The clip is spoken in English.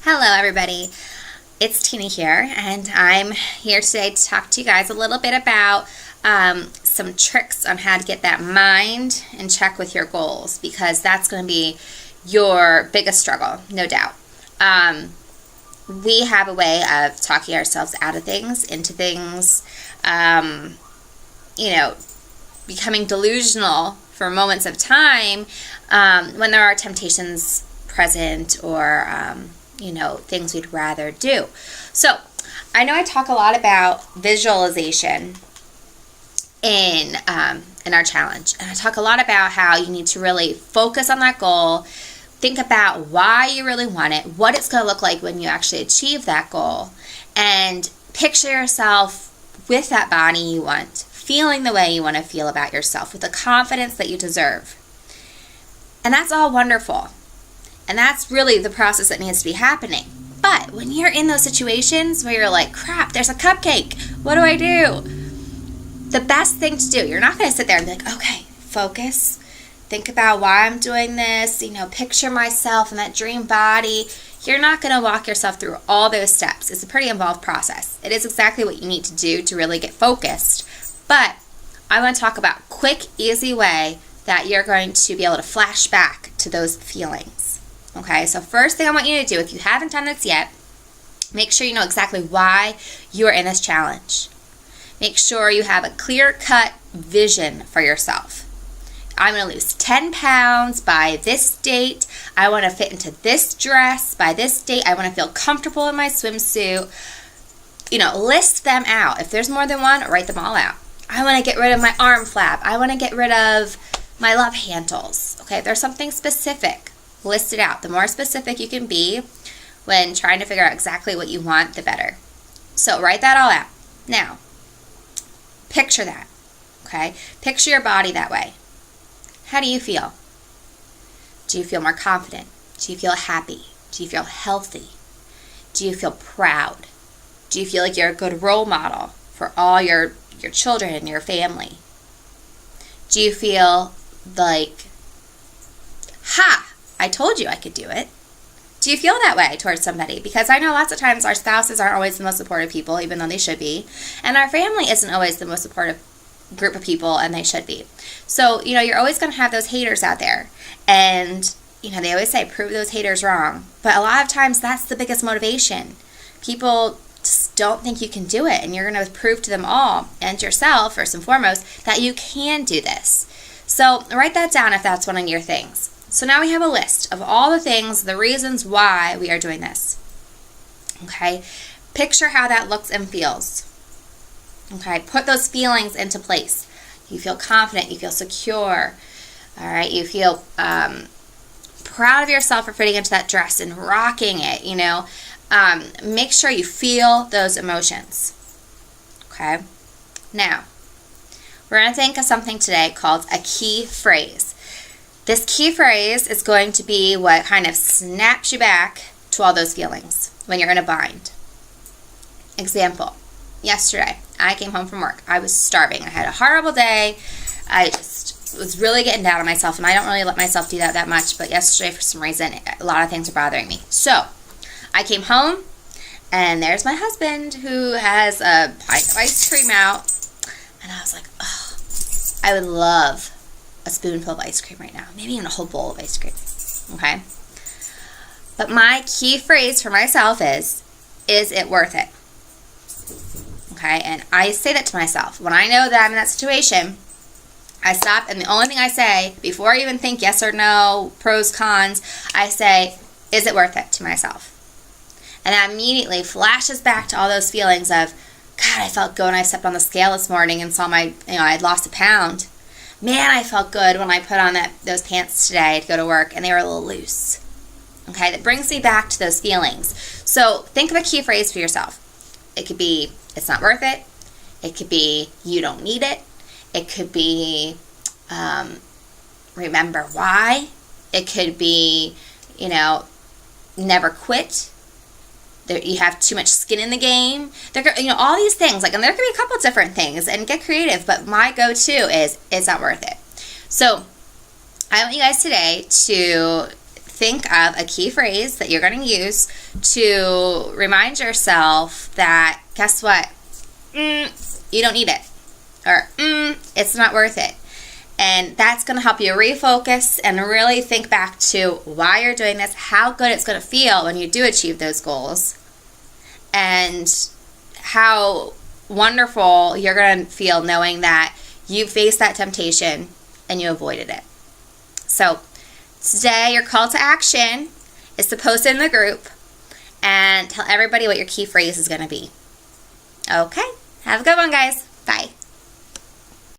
Hello, everybody. It's Tina here, and I'm here today to talk to you guys a little bit about some tricks on how to get that mind in check with your goals, because that's going to be your biggest struggle, no doubt. We have a way of talking ourselves out of things, into things, becoming delusional for moments of time when there are temptations present or things we'd rather do. So I know I talk a lot about visualization in our challenge, and I talk a lot about how you need to really focus on that goal, think about why you really want it, what it's going to look like when you actually achieve that goal, and picture yourself with that body you want, feeling the way you want to feel about yourself, with the confidence that you deserve. And that's all wonderful. And that's really the process that needs to be happening. But when you're in those situations where you're like, crap, there's a cupcake, what do I do? The best thing to do, you're not going to sit there and be like, okay, focus, think about why I'm doing this, picture myself in that dream body. You're not going to walk yourself through all those steps. It's a pretty involved process. It is exactly what you need to do to really get focused. But I want to talk about a quick, easy way that you're going to be able to flash back to those feelings. Okay, so first thing I want you to do, if you haven't done this yet, make sure you know exactly why you are in this challenge. Make sure you have a clear-cut vision for yourself. I'm going to lose 10 pounds by this date. I want to fit into this dress by this date. I want to feel comfortable in my swimsuit. List them out. If there's more than one, write them all out. I want to get rid of my arm flap. I want to get rid of my love handles. Okay, if there's something specific, list it out. The more specific you can be when trying to figure out exactly what you want, the better. So write that all out. Now, picture that. Okay, picture your body that way. How do you feel? Do you feel more confident? Do you feel happy? Do you feel healthy? Do you feel proud? Do you feel like you're a good role model for all your children and your family? Do you feel like, I told you I could do it? Do you feel that way towards somebody? Because I know lots of times our spouses aren't always the most supportive people, even though they should be. And our family isn't always the most supportive group of people, and they should be. So, you're always going to have those haters out there. And, they always say, prove those haters wrong. But a lot of times that's the biggest motivation. People just don't think you can do it. And you're going to prove to them all, and yourself, first and foremost, that you can do this. So write that down if that's one of your things. So now we have a list of all the things, the reasons why we are doing this. Okay? Picture how that looks and feels. Okay? Put those feelings into place. You feel confident. You feel secure. All right? You feel proud of yourself for fitting into that dress and rocking it, Make sure you feel those emotions. Okay? Now, we're going to think of something today called a key phrase. This key phrase is going to be what kind of snaps you back to all those feelings when you're in a bind. Example, yesterday, I came home from work. I was starving. I had a horrible day. I just was really getting down on myself, and I don't really let myself do that much, but yesterday, for some reason, a lot of things are bothering me. So, I came home, and there's my husband, who has a pint of ice cream out, and I was like, oh, I would love a spoonful of ice cream right now, maybe even a whole bowl of ice cream. Okay? But my key phrase for myself is it worth it? Okay? And I say that to myself. When I know that I'm in that situation, I stop, and the only thing I say, before I even think yes or no, pros, cons, I say, is it worth it, to myself? And that immediately flashes back to all those feelings of, God, I felt good when I stepped on the scale this morning and saw I had lost a pound. Man, I felt good when I put on those pants today to go to work, and they were a little loose. Okay, that brings me back to those feelings. So think of a key phrase for yourself. It could be, it's not worth it. It could be, you don't need it. It could be, remember why. It could be, never quit. You have too much skin in the game. All these things. And there could be a couple different things, and get creative. But my go-to is, it's not worth it. So I want you guys today to think of a key phrase that you're going to use to remind yourself that, guess what? You don't need it. Or, it's not worth it. And that's going to help you refocus and really think back to why you're doing this, how good it's going to feel when you do achieve those goals, and how wonderful you're going to feel knowing that you faced that temptation and you avoided it. So today, your call to action is to post in the group and tell everybody what your key phrase is going to be. Okay, have a good one, guys. Bye.